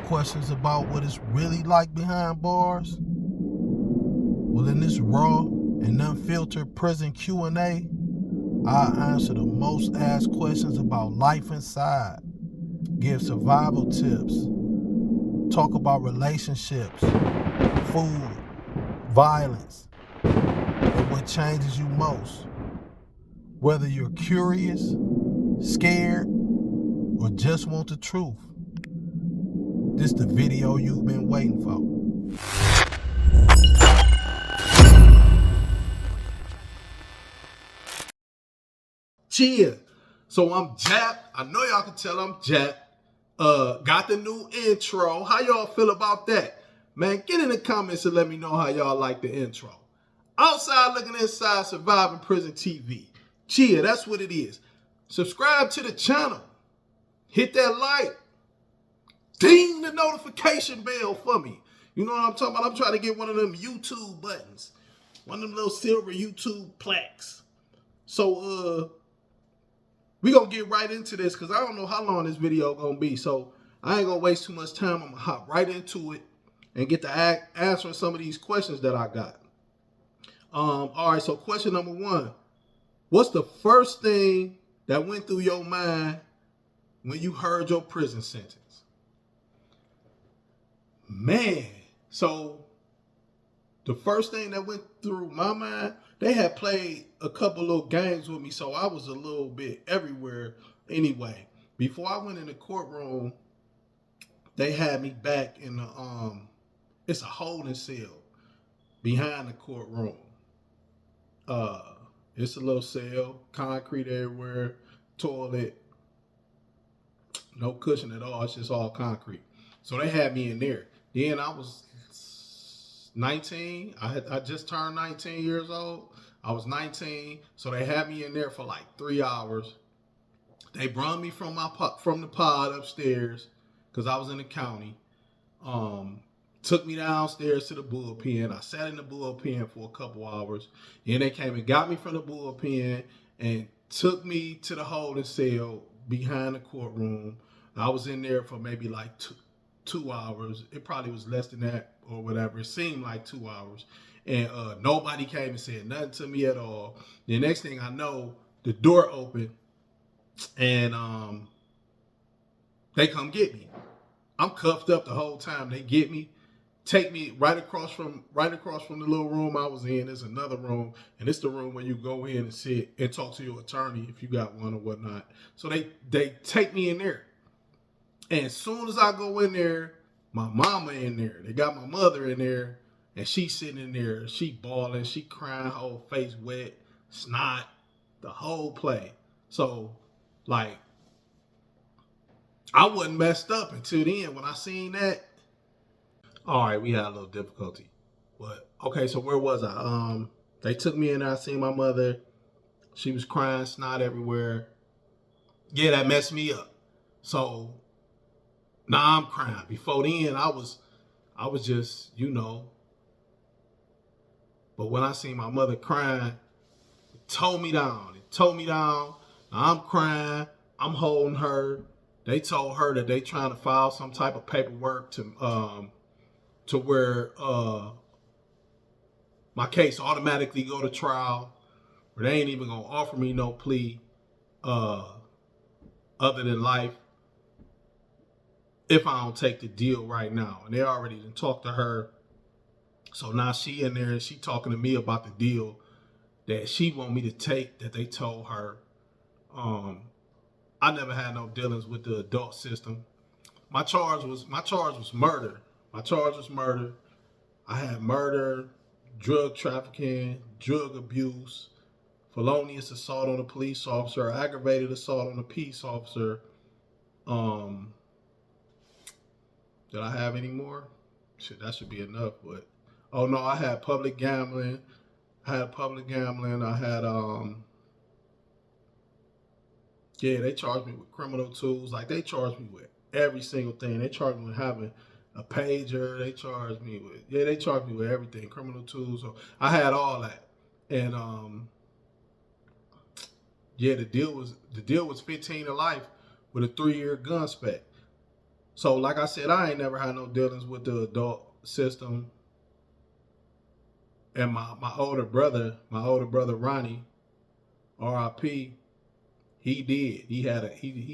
questions about what it's really like behind bars? Well, in this raw and unfiltered prison Q&A, I'll answer the most asked questions about life inside, give survival tips, talk about relationships, food, violence, and what changes you most. Whether you're curious, scared, or just want the truth, this the video you've been waiting for. Cheer. So I'm Jap. I know y'all can tell I'm Jap. Got the new intro. How y'all feel about that? Man, get in the comments and let me know how y'all like the intro. Outside looking inside, Surviving Prison TV. Cheer, that's what it is. Subscribe to the channel. Hit that like. Ding the notification bell for me. You know what I'm talking about? I'm trying to get one of them YouTube buttons. One of them little silver YouTube plaques. So, we gonna get right into this because I don't know how long this video gonna be. So I ain't gonna waste too much time. I'm gonna hop right into it and get to answering some of these questions that I got. All right, so question number one. What's the first thing that went through your mind when you heard your prison sentence? Man, so the first thing that went through my mind, they had played a couple little games with me, so I was a little bit everywhere anyway. Before I went in the courtroom, they had me back in the it's a holding cell behind the courtroom. It's a little cell, concrete everywhere, toilet, no cushion at all. It's just all concrete. So they had me in there. Then I was 19. I just turned 19 years old. I was 19, so they had me in there for like 3 hours. They brought me from the pod upstairs because I was in the county. Took me downstairs to the bullpen. I sat in the bullpen for a couple hours. Then they came and got me from the bullpen and took me to the holding cell behind the courtroom. I was in there for maybe like two hours. It probably was less than that or whatever. It seemed like 2 hours. And nobody came and said nothing to me at all. The next thing I know, the door opened and they come get me. I'm cuffed up the whole time. They get me, take me right across from the little room I was in. There's another room, and it's the room where you go in and sit and talk to your attorney if you got one or whatnot. So they take me in there. And as soon as I go in there, my mama in there. They got my mother in there, and she's sitting in there. She bawling, she crying, whole face wet, snot, the whole play. So, like, I wasn't messed up until then. When I seen that, all right, we had a little difficulty. But, okay, so where was I? They took me in there. I seen my mother. She was crying, snot everywhere. Yeah, that messed me up. So, now I'm crying. Before then, I was just, But when I seen my mother crying, it tore me down. Now I'm crying. I'm holding her. They told her that they trying to file some type of paperwork to where my case automatically go to trial, where they ain't even gonna offer me no plea other than life if I don't take the deal right now. And they already done talked to her. So now she in there and she talking to me about the deal that she want me to take that they told her. I never had no dealings with the adult system. My charge was murder. My charge was murder. I had murder, drug trafficking, drug abuse, felonious assault on a police officer, aggravated assault on a peace officer. Did I have any more? Shit, that should be enough. But oh no, I had public gambling. I had they charged me with criminal tools. Like, they charged me with every single thing. They charged me with having a pager. They charged me with everything, criminal tools. So I had all that. And the deal was 15 to life with a 3-year gun spec. So like I said, I ain't never had no dealings with the adult system. And my older brother Ronnie, R.I.P. He did. He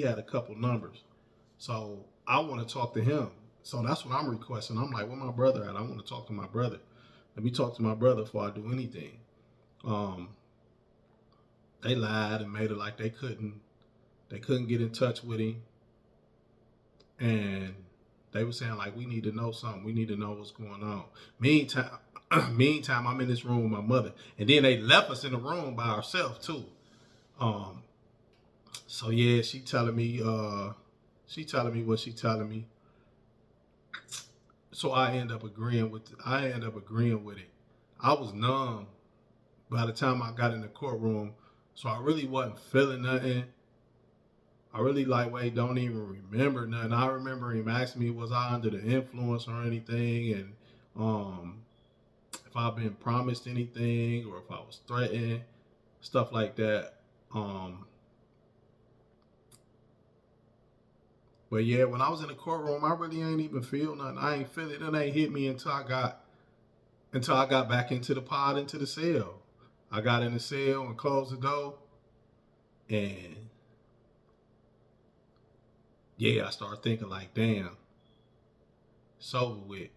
had a couple numbers. So I want to talk to him. So that's what I'm requesting. I'm like, where my brother at? I want to talk to my brother. Let me talk to my brother before I do anything. Um, they lied and made it like they couldn't get in touch with him. And they were saying like, we need to know something. We need to know what's going on. Meantime, I'm in this room with my mother. And then they left us in the room by ourselves too. Um, so yeah, she telling me what she telling me. So I end up agreeing with it. I was numb by the time I got in the courtroom, so I really wasn't feeling nothing. I really don't even remember nothing. I remember him asking me, was I under the influence or anything, and if I've been promised anything or if I was threatened, stuff like that. But yeah, when I was in the courtroom, I really ain't even feel nothing. I ain't feel it. It ain't hit me until I got back into the pod, into the cell. I got in the cell and closed the door, and yeah, I started thinking like, damn, it's over with.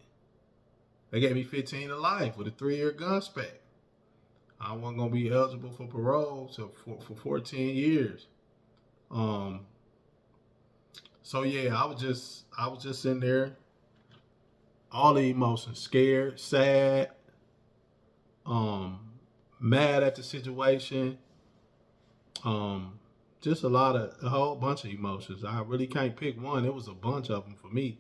They gave me 15 to life with a 3-year gun spec. I wasn't gonna be eligible for parole for 14 years. So yeah, I was just in there, all the emotions, scared, sad, mad at the situation, just a whole bunch of emotions. I really can't pick one. It was a bunch of them for me.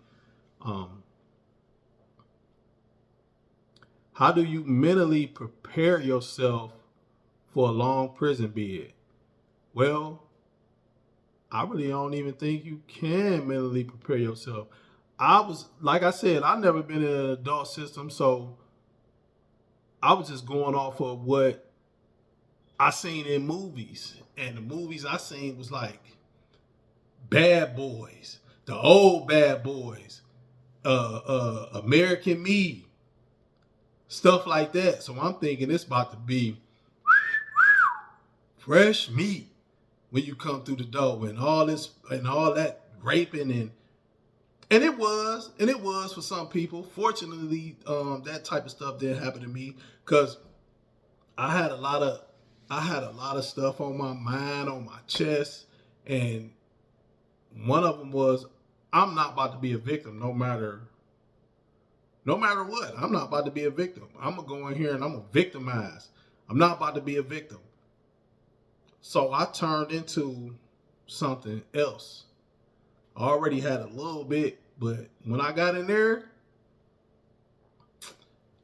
How do you mentally prepare yourself for a long prison bid? Well, I really don't even think you can mentally prepare yourself. Like I said, I've never been in an adult system, so I was just going off of what I seen in movies. And the movies I seen was like Bad Boys, the old Bad Boys, American Me, stuff like that. So I'm thinking it's about to be fresh meat when you come through the door and all that raping and it was for some people. Fortunately, that type of stuff didn't happen to me because I had a lot of stuff on my mind, on my chest, and one of them was I'm not about to be a victim no matter what. I'm not about to be a victim. I'm gonna go in here and I'm gonna victimize. I'm not about to be a victim. So I turned into something else. I already had a little bit, but when I got in there,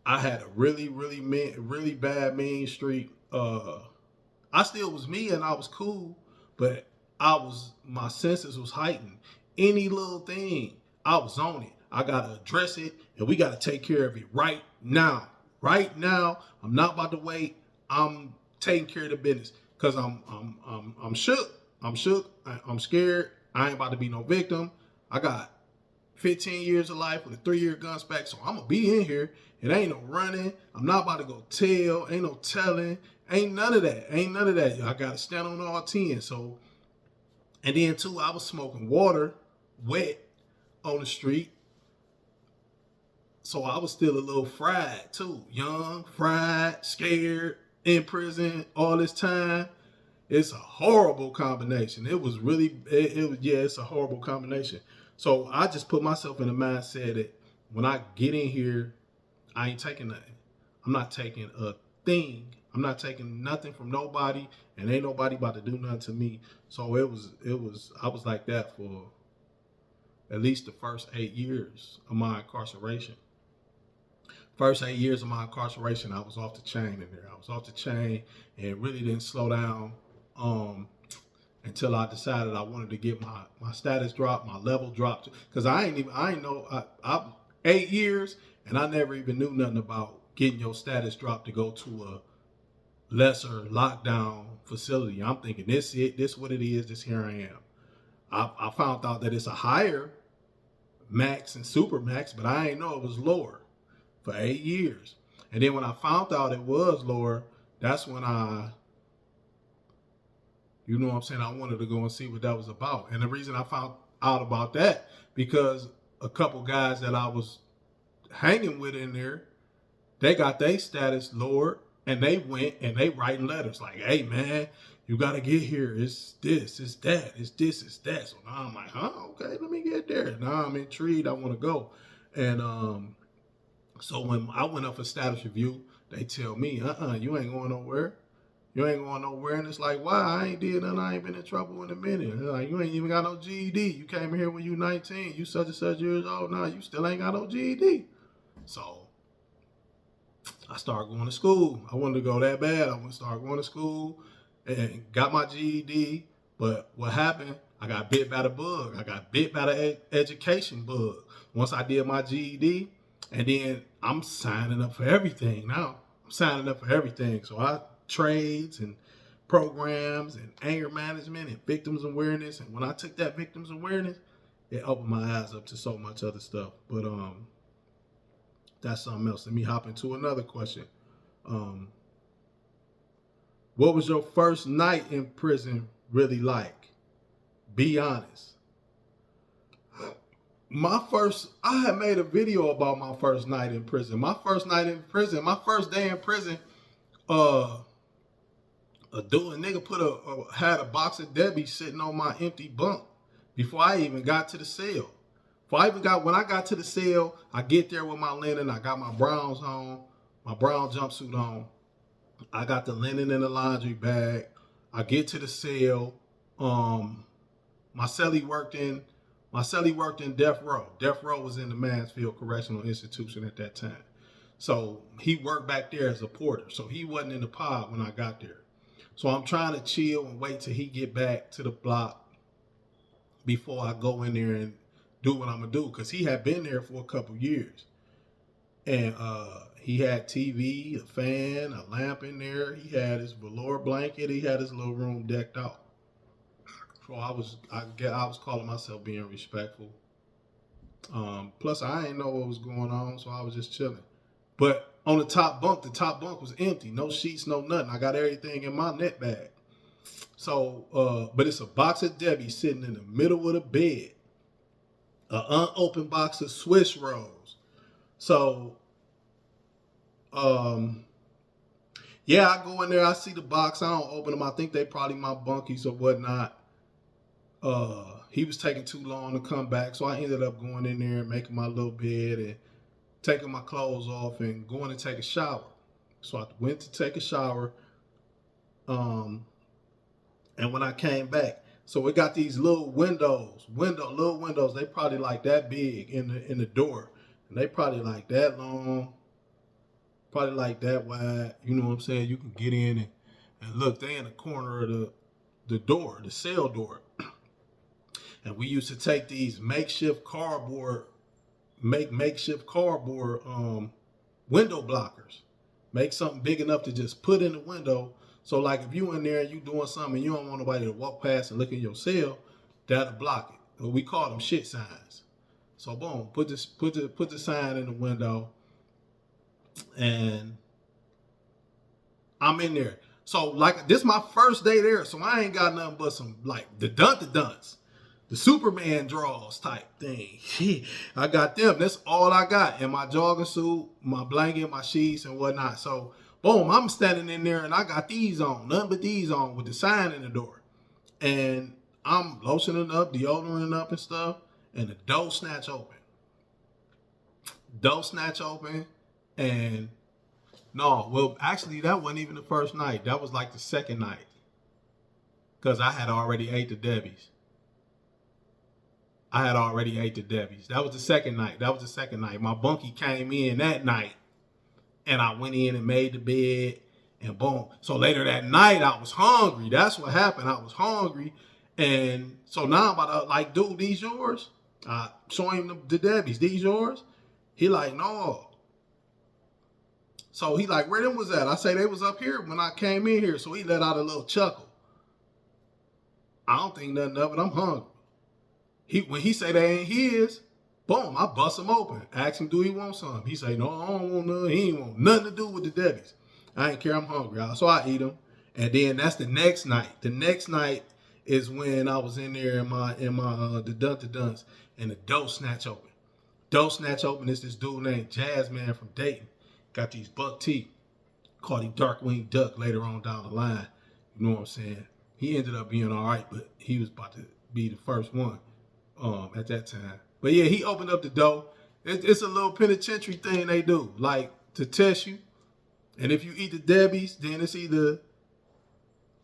I had a really bad mean streak. I still was me and I was cool, but my senses was heightened. Any little thing, I was on it. I gotta address it, and we gotta take care of it right now. Right now, I'm not about to wait. I'm taking care of the business because I'm shook. I'm shook. I'm scared. I ain't about to be no victim. I got 15 years of life with a 3-year gun spec, so I'm gonna be in here. It ain't no running. I'm not about to go tell. Ain't no telling. Ain't none of that. I gotta stand on all 10. So, and then too, I was smoking water, wet, on the street. So I was still a little fried too. Young, fried, scared, in prison all this time. It's a horrible combination. It was really, it's a horrible combination. So I just put myself in the mindset that when I get in here, I ain't taking nothing. I'm not taking a thing. I'm not taking nothing from nobody, and ain't nobody about to do nothing to me. So I was like that for at least the first 8 years of my incarceration. First 8 years of my incarceration, I was off the chain in there. I was off the chain and really didn't slow down until I decided I wanted to get my status dropped, my level dropped. Because I 8 years and I never even knew nothing about getting your status dropped to go to a lesser lockdown facility. I'm thinking this what it is, this here I am. I found out that it's a higher max and super max, but I ain't know it was lower for 8 years. And then when I found out it was lower, that's when you know what I'm saying, I wanted to go and see what that was about. And the reason I found out about that, because a couple guys that I was hanging with in there, they got their status lowered, and they went and they writing letters like, hey man, you got to get here. It's this, it's that, it's this, it's that. So now I'm like, huh, okay, let me get there. Now I'm intrigued. I want to go. And so when I went up for status review, they tell me, you ain't going nowhere. You ain't going nowhere. And it's like, why? I ain't did nothing. I ain't been in trouble in a minute. And like, you ain't even got no GED. You came here when you 19. You such and such years old. Now you still ain't got no GED. So I started going to school. I wanted to go that bad. I wanted to start going to school and got my GED. But what happened, I got bit by the bug. I got bit by the education bug. Once I did my GED, and then I'm signing up for everything now. I'm signing up for everything. So I trades and programs and anger management and victims awareness. And when I took that victims awareness, it opened my eyes up to so much other stuff. But that's something else. Let me hop into another question. What was your first night in prison really like? Be honest. I had made a video about my first night in prison. My first day in prison, a nigga had a box of Debbie sitting on my empty bunk before I even got to the cell. When I got to the cell, I get there with my linen. I got my Browns on, my brown jumpsuit on. I got the linen in the laundry bag. I get to the cell. My cellie worked in Death Row. Death Row was in the Mansfield Correctional Institution at that time. So he worked back there as a porter. So he wasn't in the pod when I got there. So I'm trying to chill and wait till he get back to the block before I go in there and do what I'm going to do. Because he had been there for a couple years. And he had TV, a fan, a lamp in there. He had his velour blanket. He had his little room decked out. So I was calling myself being respectful. Plus, I didn't know what was going on, so I was just chilling. But on the top bunk was empty. No sheets, no nothing. I got everything in my net bag. So, but it's a box of Debbie sitting in the middle of the bed. An unopened box of Swiss rolls. So, yeah, I go in there. I see the box. I don't open them. I think they probably my bunkies or whatnot. He was taking too long to come back, so I ended up going in there and making my little bed and taking my clothes off and going to take a shower. So I went to take a shower, and when I came back, so we got these little windows. They probably like that big in the door, and they probably like that long, probably like that wide. You know what I'm saying? You can get in and look. They in the corner of the door, the cell door. And we used to take these makeshift cardboard window blockers. Make something big enough to just put in the window. So like if you in there and you doing something and you don't want nobody to walk past and look in your cell, that'll block it. We call them shit signs. So boom, put the sign in the window, and I'm in there. So like this is my first day there, so I ain't got nothing but some like the dunce. The Superman draws type thing. I got them. That's all I got. And my jogging suit, my blanket, my sheets, and whatnot. So, boom, I'm standing in there, and I got these on. Nothing but these on with the sign in the door. And I'm lotioning up, deodoring up and stuff. And the door snatch open. And no, well, actually, that wasn't even the first night. That was like the second night. Because I had already ate the Debbie's. That was the second night. My bunkie came in that night, and I went in and made the bed, and boom. So later that night, I was hungry. That's what happened. I was hungry, and so now I'm about to like, dude, these yours? Show him the Debbie's. These yours? He like, no. So he like, where them was at? I say they was up here when I came in here. So he let out a little chuckle. I don't think nothing of it. I'm hungry. When he say they ain't his, Boom, I bust him open. Ask him, do he want some? He say, no, I don't want none. He ain't want nothing to do with the Debbie's. I ain't care, I'm hungry. So I eat them. And then that's the next night. The next night is when I was in there in my the Dun-to-Duns, and the door snatch open. Door snatch open is this dude named Jazzman from Dayton. Got these buck teeth. Called him Darkwing Duck later on down the line. You know what I'm saying? He ended up being all right, but he was about to be the first one at that time. But yeah, he opened up the door. It's a little penitentiary thing they do, like to test you. And if you eat the Debbie's, then it's either,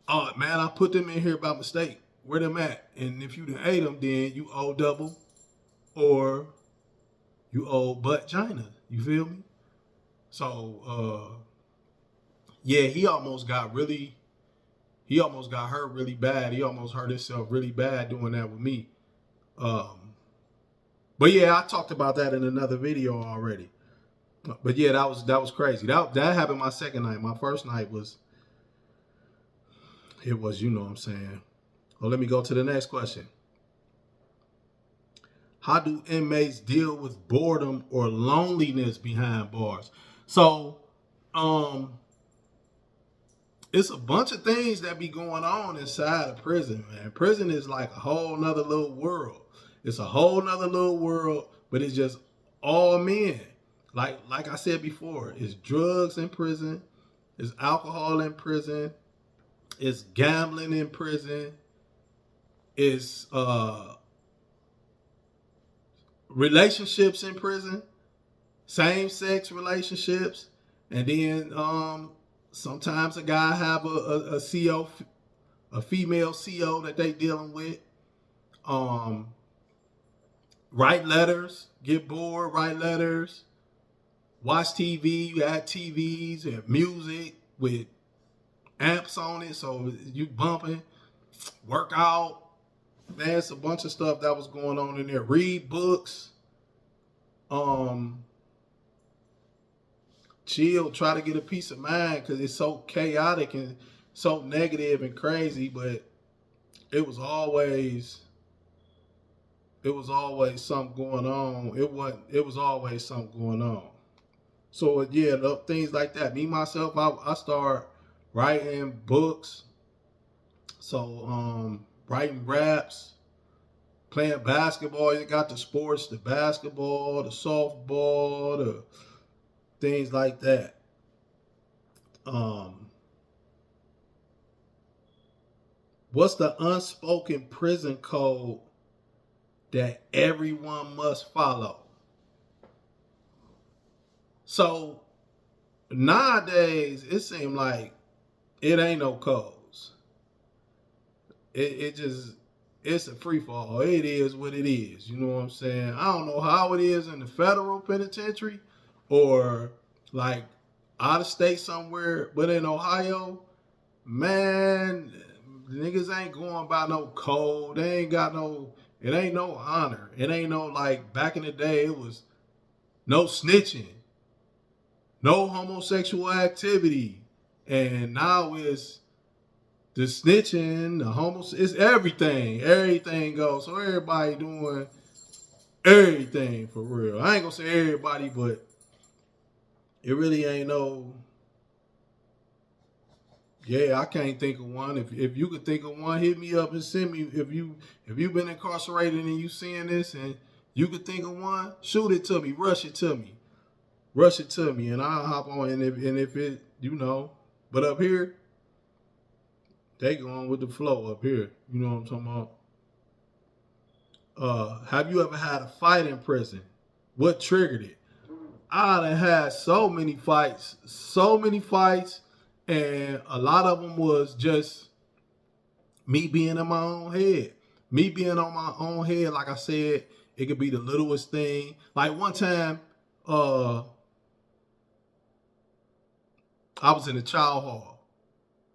oh man, I put them in here by mistake. Where them at? And if you done ate them, then you owe double, or you owe butt China. You feel me? So yeah, he almost got hurt really bad. He almost hurt himself really bad doing that with me. But yeah, I talked about that in another video already. But yeah, that was crazy. That happened my second night. My first night was, you know what I'm saying. Well, let me go to the next question. How do inmates deal with boredom or loneliness behind bars? So, it's a bunch of things that be going on inside of prison, man. Prison is like a whole nother little world. It's a whole nother little world, but it's just all men. Like I said before, it's drugs in prison, it's alcohol in prison, it's gambling in prison, it's relationships in prison, same-sex relationships, and then sometimes a guy have a CO, a female CO that they dealing with. Write letters, get bored, write letters, watch TV, you got TVs and music with amps on it, so you bumping, work out. Man, it's a bunch of stuff that was going on in there. Read books. Chill, try to get a peace of mind because it's so chaotic and so negative and crazy, but it was always something going on. It was always something going on. So yeah, things like that. Me myself, I start writing books. So writing raps, playing basketball. You got the sports, the basketball, the softball, the things like that. What's the unspoken prison code that everyone must follow? So nowadays, it seems like it ain't no codes. It's a free fall. It is what it is. You know what I'm saying? I don't know how it is in the federal penitentiary or like out of state somewhere, but in Ohio, man, niggas ain't going by no code. They ain't got no, it ain't no honor. It ain't no, like back in the day, it was no snitching, no homosexual activity. And now it's the snitching, the it's everything. Everything goes. So everybody doing everything for real. I ain't gonna say everybody, but it really ain't no. Yeah, I can't think of one. If you could think of one, hit me up and send me. If you've been incarcerated and you seeing this and you could think of one, shoot it to me, rush it to me, and I'll hop on. And if it, you know, but up here, they going with the flow up here. You know what I'm talking about? Have you ever had a fight in prison? What triggered it? I done had so many fights, and a lot of them was just me being in my own head. Me being on my own head, like I said, it could be the littlest thing. Like one time, I was in the child hall.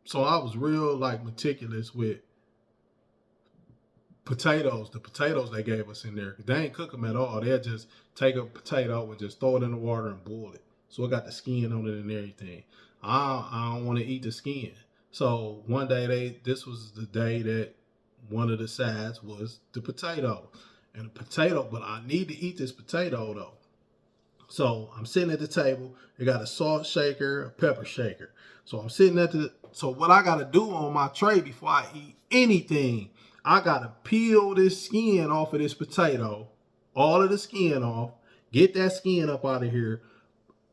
So I was real like meticulous with potatoes, the potatoes they gave us in there. They ain't cook them at all. They'll just take a potato and just throw it in the water and boil it. So it got the skin on it and everything. I don't want to eat the skin. So one day this was the day that one of the sides was the potato. and a potato, but I need to eat this potato though. So I'm sitting at the table. They got a salt shaker, a pepper shaker. So I'm sitting at so what I got to do on my tray before I eat anything, I got to peel this skin off of this potato, all of the skin off, get that skin up out of here,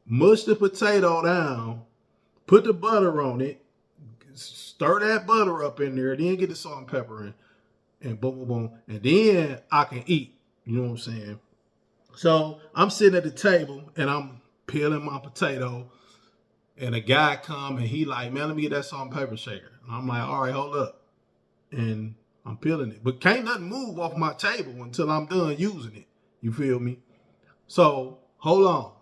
mush the potato down, put the butter on it, stir that butter up in there, then get the salt and pepper in, and boom, boom, boom. And then I can eat. You know what I'm saying? So I'm sitting at the table and I'm peeling my potato, and a guy come and he like, man, let me get that salt and pepper shaker. And I'm like, all right, hold up. And I'm peeling it. But can't nothing move off my table until I'm done using it. You feel me? So hold on.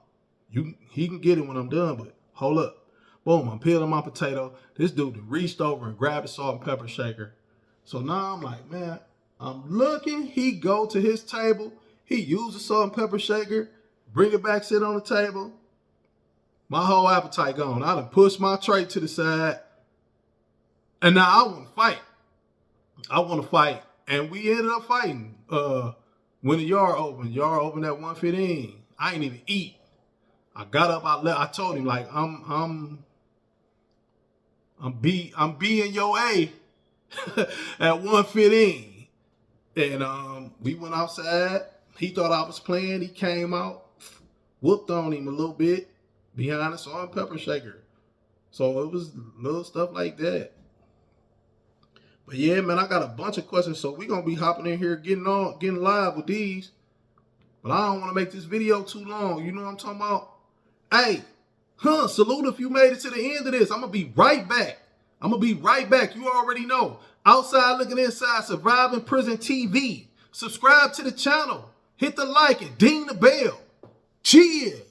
He can get it when I'm done, but hold up. Boom, I'm peeling my potato. This dude reached over and grabbed the salt and pepper shaker. So now I'm like, man, I'm looking. He go to his table. He used the salt and pepper shaker, bring it back, sit on the table. My whole appetite gone. I done pushed my tray to the side. And now I want to fight. I want to fight. And we ended up fighting. When the yard opened at 1:15. I ain't even eat. I got up, I told him, like, I'm being your A at 1:15. And we went outside. He thought I was playing. He came out, whooped on him a little bit behind the salt and pepper shaker. So it was little stuff like that. But yeah, man, I got a bunch of questions. So we're going to be hopping in here, getting live with these. But I don't want to make this video too long. You know what I'm talking about? Hey, salute if you made it to the end of this. I'm going to be right back. You already know. Outside Looking Inside, Surviving Prison TV. Subscribe to the channel. Hit the like and ding the bell. Cheers.